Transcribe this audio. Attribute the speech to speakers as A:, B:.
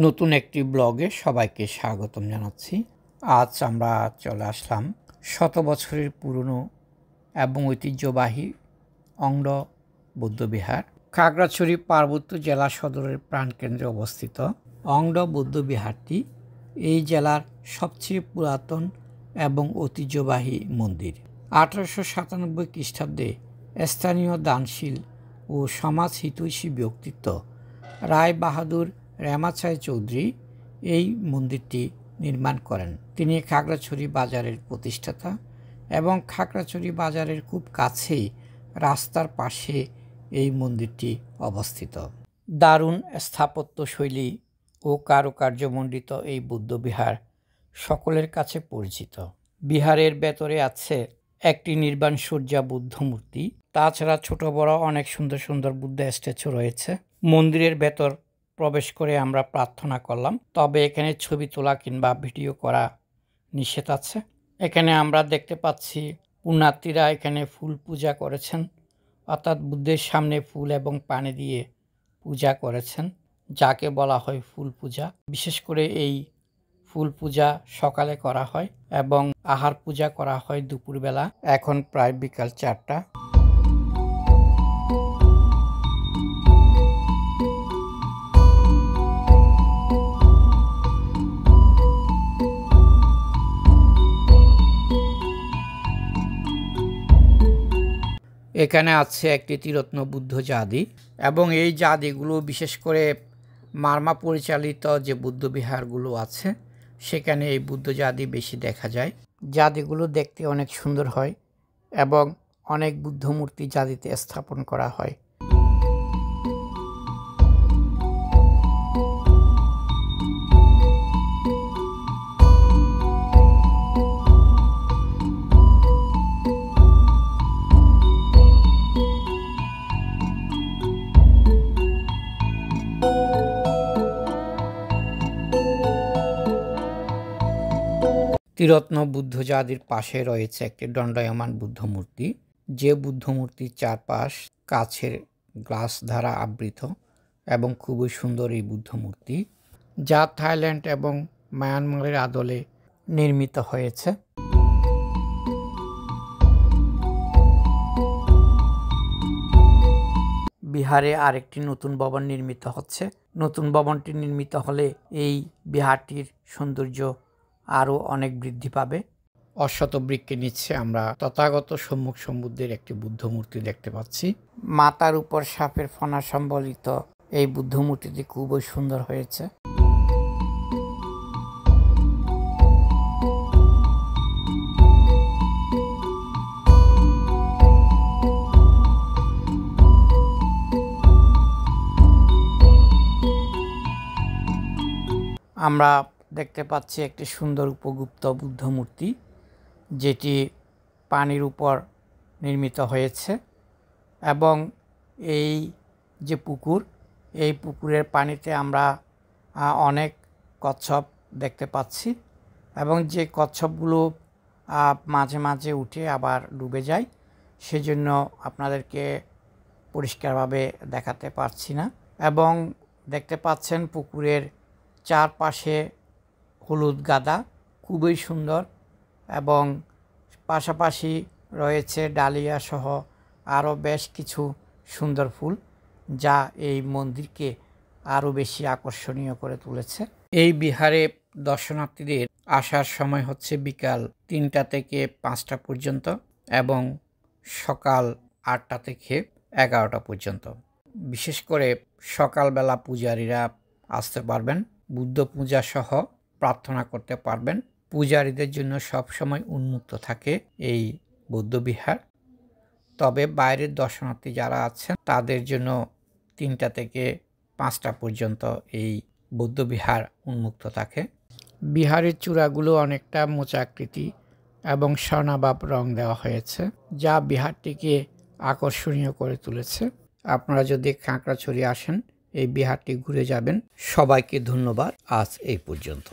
A: নতুন একটি ব্লগে সবাইকে স্বাগতম জানাচ্ছি। আজ আমরা চলে আসলাম শত বছরের পুরনো এবং ঐতিহ্যবাহী অংড বৌদ্ধবিহার। খাগড়াছড়ি পার্বত্য জেলা সদরের প্রাণকেন্দ্রে অবস্থিত অংড বৌদ্ধবিহারটি এই জেলার সবচেয়ে পুরাতন এবং ঐতিহ্যবাহী মন্দির। 1897 খ্রিস্টাব্দে স্থানীয় দানশীল ও সমাজ হিতৈষী ব্যক্তিত্ব রায় বাহাদুর রেমাচাঁদ চৌধুরী এই মন্দিরটি নির্মাণ করেন। তিনি খাগড়াছড়ি বাজারের প্রতিষ্ঠাতা এবং খাগড়াছড়ি বাজারের খুব কাছেই রাস্তার পাশে এই মন্দিরটি অবস্থিত। দারুণ স্থাপত্যশৈলী ও কারুকার্যমণ্ডিত এই বৌদ্ধবিহার সকলের কাছে পরিচিত। বিহারের ভেতরে আছে একটি নির্বাণ সজ্জা বুদ্ধ মূর্তি, তাছাড়া ছোট বড় অনেক সুন্দর সুন্দর বুদ্ধ স্ট্যাচু রয়েছে। মন্দিরের ভেতর প্রবেশ করে আমরা প্রার্থনা করলাম, তবে এখানে ছবি তোলা কিংবা ভিডিও করা নিষেধ আছে। এখানে আমরা দেখতে পাচ্ছি পুণ্যার্থীরা এখানে ফুল পূজা করেছেন, অর্থাৎ বুদ্ধের সামনে ফুল এবং পানি দিয়ে পূজা করেছেন, যাকে বলা হয় ফুল পূজা। বিশেষ করে এই ফুল পূজা সকালে করা হয় এবং আহার পূজা করা হয় দুপুরবেলা। এখন প্রায় বিকাল 4টা। এখানে আছে একটি ত্রিরত্ন বুদ্ধ জাদি এবং এই জাদিগুলো বিশেষ করে মারমা পরিচালিত যে বুদ্ধবিহারগুলো আছে সেখানে এই বুদ্ধ জাদি বেশি দেখা যায়। জাদিগুলো দেখতে অনেক সুন্দর হয় এবং অনেক বুদ্ধ মূর্তি জাদিতে স্থাপন করা হয়। ত্রিরত্ন বুদ্ধ জাদির পাশে রয়েছে একটি দণ্ডায়মান বুদ্ধ মূর্তি, যে বুদ্ধ মূর্তির চারপাশ কাচের গ্লাস দ্বারা আবৃত এবং খুবই সুন্দর এই বুদ্ধ মূর্তি, যা থাইল্যান্ড এবং মায়ানমারের আদলে নির্মিত হয়েছে। বিহারে আরেকটি নতুন ভবন নির্মিত হচ্ছে। নতুন ভবনটি নির্মিত হলে এই বিহারটির সৌন্দর্য আরও অনেক বৃদ্ধি পাবে। অশ্বত বৃক্ষের নিচে আমরা তথাগত সম্মুখ সমুদ্রের একটি বুদ্ধ মূর্তি দেখতে পাচ্ছি। মাথার উপর সাপের ফণা সম্বলিত এই বুদ্ধ মূর্তিটি খুবই সুন্দর হয়েছে। আমরা দেখতে পাচ্ছি একটি সুন্দর উপগুপ্ত বুদ্ধ মূর্তি, যেটি পানির উপর নির্মিত হয়েছে এবং এই যে পুকুর, এই পুকুরের পানিতে আমরা অনেক কচ্ছপ দেখতে পাচ্ছি এবং যে কচ্ছপগুলো মাঝে মাঝে উঠে আবার ডুবে যায়, সেজন্য আপনাদেরকে পরিষ্কারভাবে দেখাতে পারছি না। এবং দেখতে পাচ্ছেন পুকুরের চারপাশে হলুদ গাদা খুবই সুন্দর এবং পাশাপাশি রয়েছে ডালিয়া সহ আরও বেশ কিছু সুন্দর ফুল, যা এই মন্দিরকে আরও বেশি আকর্ষণীয় করে তুলেছে। এই বিহারে দর্শনার্থীদের আসার সময় হচ্ছে বিকাল 3টা থেকে 5টা পর্যন্ত এবং সকাল 8টা থেকে 11টা পর্যন্ত। বিশেষ করে সকালবেলা পূজারীরা আসতে পারবেন, বুদ্ধ পূজা সহ প্রার্থনা করতে পারবেন। পূজারীদের জন্য সবসময় উন্মুক্ত থাকে এই বৌদ্ধবিহার, তবে বাইরের দর্শনার্থী যারা আছেন তাদের জন্য 3টা থেকে 5টা পর্যন্ত এই বৌদ্ধবিহার উন্মুক্ত থাকে। বিহারের চূড়াগুলো অনেকটা মোচাকৃতি এবং স্বর্ণাভ রং দেওয়া হয়েছে, যা বিহারটিকে আকর্ষণীয় করে তুলেছে। আপনারা যদি খাগড়াছড়ি আসেন এই বিহারটি ঘুরে যাবেন। সবাইকে ধন্যবাদ। আজ এই পর্যন্ত।